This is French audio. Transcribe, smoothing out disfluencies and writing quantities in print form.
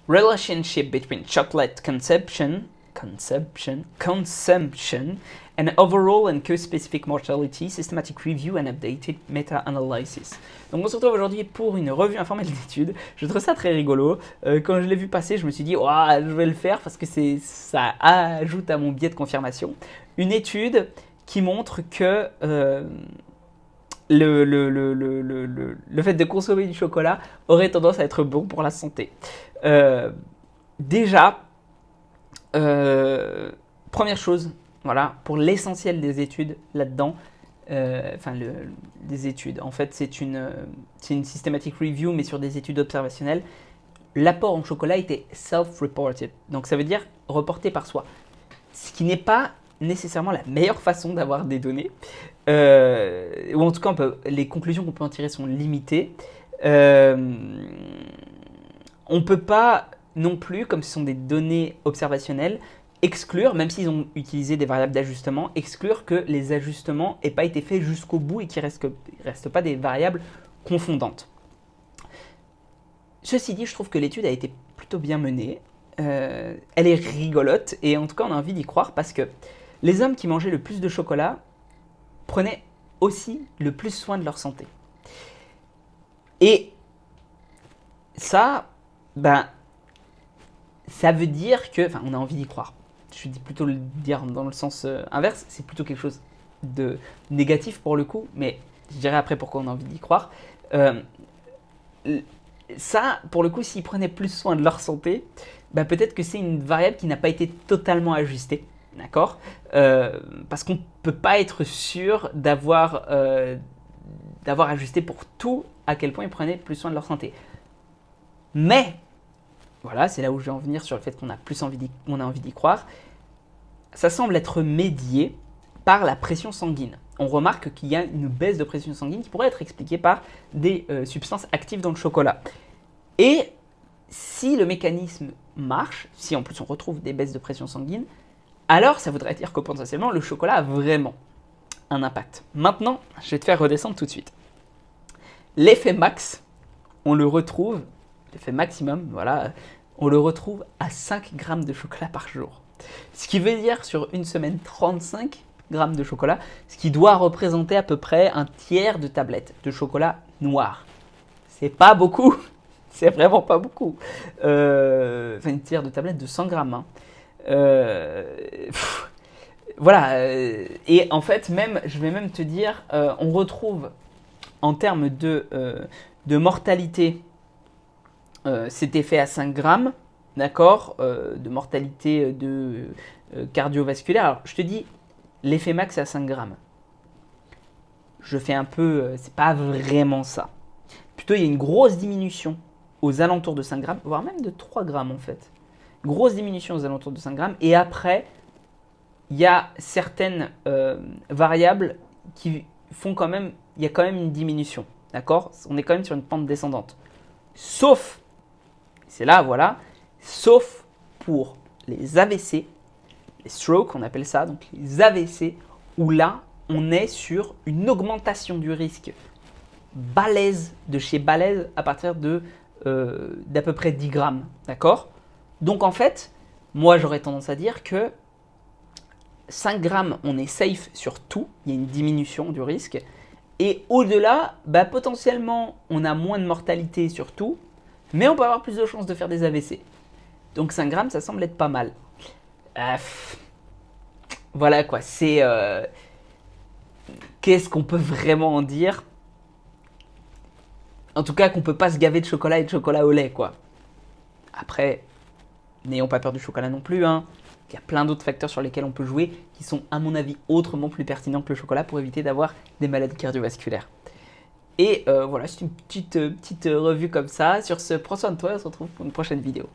relationship between chocolate consumption and overall and cause-specific mortality, systematic review and updated meta-analysis. Donc on se retrouve aujourd'hui pour une revue informelle d'études. Je trouve ça très rigolo. Quand je l'ai vu passer, je me suis dit oh, je vais le faire parce que ça ajoute à mon biais de confirmation. Une étude qui montre que le fait de consommer du chocolat aurait tendance à être bon pour la santé. Déjà, première chose, voilà, pour l'essentiel des études là-dedans, des études, en fait c'est une systematic review mais sur des études observationnelles, l'apport en chocolat était self-reported, donc ça veut dire reporté par soi, ce qui n'est pas nécessairement la meilleure façon d'avoir des données, ou en tout cas les conclusions qu'on peut en tirer sont limitées. On ne peut pas non plus, comme ce sont des données observationnelles, exclure, même s'ils ont utilisé des variables d'ajustement, exclure que les ajustements n'aient pas été faits jusqu'au bout et qu'il ne reste pas des variables confondantes. Ceci dit, je trouve que l'étude a été plutôt bien menée. Elle est rigolote et en tout cas on a envie d'y croire parce que les hommes qui mangeaient le plus de chocolat prenaient aussi le plus soin de leur santé. Et ça, ça veut dire que, on a envie d'y croire. Je dis plutôt le dire dans le sens inverse, c'est plutôt quelque chose de négatif pour le coup, mais je dirai après pourquoi on a envie d'y croire. Ça, pour le coup, s'ils prenaient plus soin de leur santé, peut-être que c'est une variable qui n'a pas été totalement ajustée, d'accord, parce qu'on ne peut pas être sûr d'avoir ajusté pour tout à quel point ils prenaient plus soin de leur santé. Mais voilà, c'est là où je vais en venir sur le fait qu'on a envie d'y croire. Ça semble être médié par la pression sanguine. On remarque qu'il y a une baisse de pression sanguine qui pourrait être expliquée par des substances actives dans le chocolat. Et si le mécanisme marche, si en plus on retrouve des baisses de pression sanguine, alors ça voudrait dire que potentiellement le chocolat a vraiment un impact. Maintenant, je vais te faire redescendre tout de suite. L'effet max, on le retrouve, l'effet maximum, voilà, on le retrouve à 5 grammes de chocolat par jour. Ce qui veut dire sur une semaine 35 grammes de chocolat, ce qui doit représenter à peu près un tiers de tablette de chocolat noir. C'est pas beaucoup, c'est vraiment pas beaucoup. Une tiers de tablette de 100 grammes. Voilà, et en fait, je vais même te dire, on retrouve en termes de mortalité cet effet à 5 grammes, d'accord, de mortalité cardiovasculaire. Alors, je te dis, l'effet max est à 5 grammes. Je fais un peu, c'est pas vraiment ça. Plutôt, il y a une grosse diminution aux alentours de 5 grammes, voire même de 3 grammes en fait. Grosse diminution aux alentours de 5 grammes. Et après, il y a certaines variables qui font quand même, il y a quand même une diminution, d'accord. On est quand même sur une pente descendante. Sauf, c'est là, voilà, sauf pour les AVC, les strokes, on appelle ça, donc les AVC, où là, on est sur une augmentation du risque balèze, de chez balèze, à partir d'à peu près 10 grammes, d'accord. Donc en fait, moi j'aurais tendance à dire que 5 grammes, on est safe sur tout, il y a une diminution du risque, et au-delà, potentiellement, on a moins de mortalité sur tout, mais on peut avoir plus de chances de faire des AVC. Donc 5 grammes, ça semble être pas mal. Voilà quoi, c'est... Qu'est-ce qu'on peut vraiment en dire? En tout cas, qu'on peut pas se gaver de chocolat et de chocolat au lait, quoi. Après, n'ayons pas peur du chocolat non plus, hein. Il y a plein d'autres facteurs sur lesquels on peut jouer qui sont, à mon avis, autrement plus pertinents que le chocolat pour éviter d'avoir des maladies cardiovasculaires. Et voilà, c'est une petite revue comme ça. Sur ce, prends soin de toi, on se retrouve pour une prochaine vidéo.